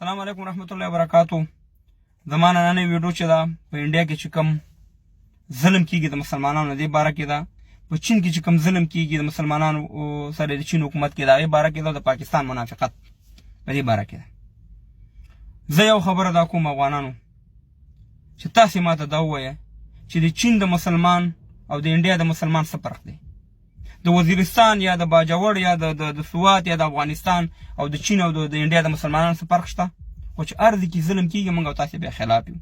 السلام علیکم ورحمت الله وبرکاتو. زمانه نن ویډیو چې دا په انډیا کې چې کوم ظلم کیږي د مسلمانانو دې باره کې دا، په چین کې چې کوم ظلم کیږي د مسلمانانو سره د چین حکومت کې دا غي باره کې دا، د پاکستان منافقت په دې باره کې دا. زه یو خبره دا کوم افغانانو چې تاسو ماته دا ووایه چې د چین د مسلمان او د انډیا د مسلمان څه فرق دی؟ د وزیرستان یا د باجوړ یا د سوات یا د افغانستان او د چین او د انډیا د مسلمانانو څه فرق شته؟ خو چې ارض کې ظلم کیږي موږ او تاسو به خلاف یو.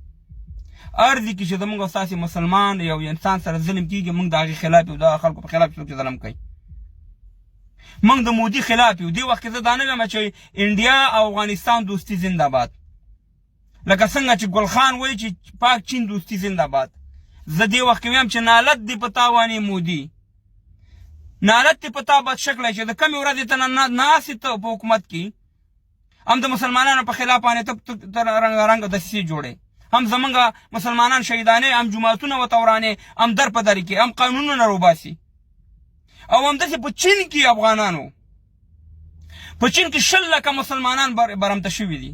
ارض کې چې موږ او تاسو مسلمان یو انسان سره ظلم کیږي موږ د هغه خلاف یو، د خلکو په خلاف څوک ظلم کوي. موږ د مودي خلاف یو. دې وخت کې زه دا نه وایم چې انډیا او افغانستان دوستي زنده باد، لکه څنګه چې ګل خان وایي چې پاک چین دوستي زنده باد. زه دې وخت کې وایم چې نالت دې په تاوانې مودي، نالت دې په تا بد شکله چې د کمې ورځې ته ناستې ته په حکومت کې هم د مسلمانانو په خلاف باندې ته رنګ دسیسې جوړې، هم زمونږ مسلمانان شهیدانې، هم جوماتونه ورته ورانې، هم در په در کې هم قانونونه روباسي. او همداسې په چین کې افغانانو په چین کې 20 لکه مسلمانان برمته شوي دي.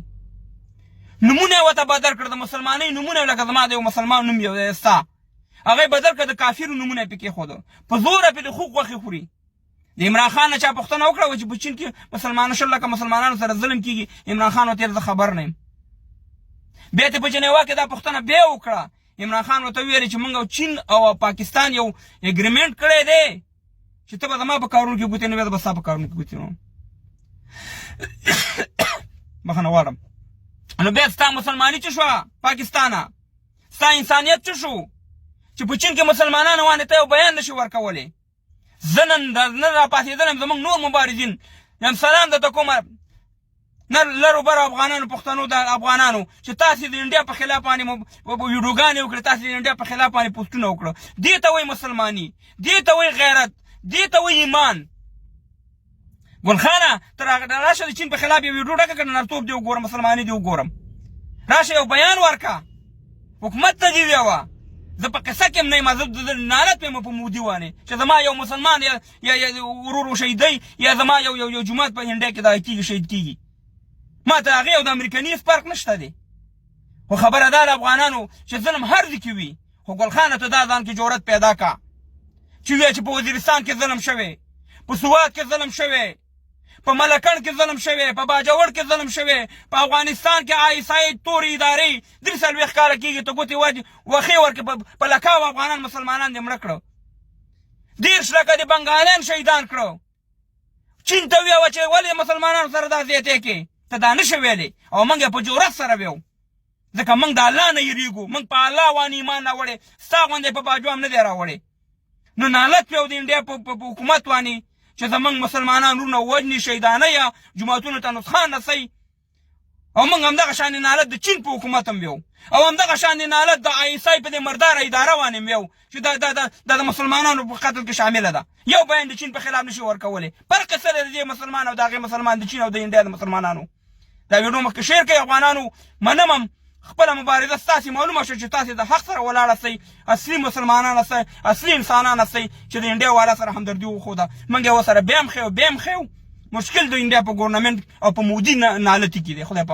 نمونه یې ورته بدل کړه، د مسلمانۍ نمونه، لکه زما د یو مسلمان نوم یو ستا هغه بدل کړه، د کافرو نمونه پې کېښوده، په زوره پې د خوږ غوښې خوري. د عمران خان نه چا پوښتنه وکړه چې په چین کې مسلمانان 20 لکه مسلمانانو سره ظلم کېږي؟ عمران خان ورته زه خبر نه یم. بیا ته په جنیوا کې دا پوښتنه بیا وکړه، عمران خان ورته ویلې چې موږ او چین او پاکستان یو اګریمنټ کړی دی چې ته به زما په کارونو کې ګوتې نه وې، زه به ستا په کارونو کې ګوتې نه وم. بخښنه غواړم. نو بیا ستا مسلماني څه شوه پاکستانه؟ ستا انسانیت څه شو چې په چین کې مسلمانانو باندې ته یو بیان نشي ورکولی؟ زه نن راپاڅېدلم، زموږ نور مبارزین یم سلام درته کوم، لرو برو افغانانو، پښتنو د افغانانو چې تاسې د انډیا په خلاف باندې ویډیوګانې وکړې، تاسې د انډیا په خلاف باندې پوسټونه وکړه. دې ته وایي مسلماني، دې ته وایي غیرت، دې ته وایي ایمان. ګلخانه ته راشه د چین په خلاف یو ویډیو ډکه کړه، نرتوب دې وګورم، مسلماني دې وګورم، راشه یو بیان ورکه، حکومت ته دې ویوه. زه په قصه کې هم نه یم، زه نالت یم په مودي وانې چې زما یو مسلمان یا ورور وشهیدی، یا زما یو جومات په انډیا کې دغه کېږي، شهید کېږي. ما ته هغې او د امریکني فرق نشته دی. خو خبره دا د افغانانو چې ظلم هر ځای کې وي، خو ګلخانه ته دا ځان کې جرأت پیدا که چې وایه چې په وزیرستان کې ظلم شوی، په سوات کې ظلم شوی، په ملکن کې ظلم شوی، په باجوړ کې ظلم شوی، په افغانستان کې آیسای تورې ادارې 43 کاله کېږي، ته ګوتې وخې ورکړې، په لکاو افغانان مسلمانان دې مړه کړه، 30 لکه د بنګالیان شهیدان کړه. چین ته ویوه چې ولې مسلمانانو سره دا زیاتې کې؟ ته دا نشې ویلی. او موږ یې په جرأت سره ویو، ځکه موږ د الله نه یېرېږو، موږ په الله باندې ایمان راوړی، ستا غوندې په باجو هم نه دی راوړی. نو نالت ویو د انډیا په حکومت باندې چې زمونږ مسلمانان وروڼه ووجني، شهیدانه یا جوماتونو ته نسخان رسوي. او موږ همدغه شانې نالت د چین په حکومت هم ویو، او همدغه شانې نالت د آیسای په دې مرداره اداره باندې هم ویو چې دا د مسلمانانو په قتل کې شامله ده. یو بیان د چین په خلاف نشي ورکولی. فرق څه دی د دې مسلمان او د هغې مسلمان، د چین او د انډیا د مسلمانانو؟ دا ویډیو مخکې شیر کړئ افغانانو. منم هم خپله مبارزه ستاسې معلومه شوه چې تاسې د حق سره ولاړه سئ، اصلي مسلمانان هستئ، اصلي انسانان هستئ چې د انډیا والا سره همدردي وښوده. موږ یې ورسره بیا هم ښیو، بیا هم ښیو. مشکل د انډیا په ګورنمنټ او په مودي نالتي کې دی. خدای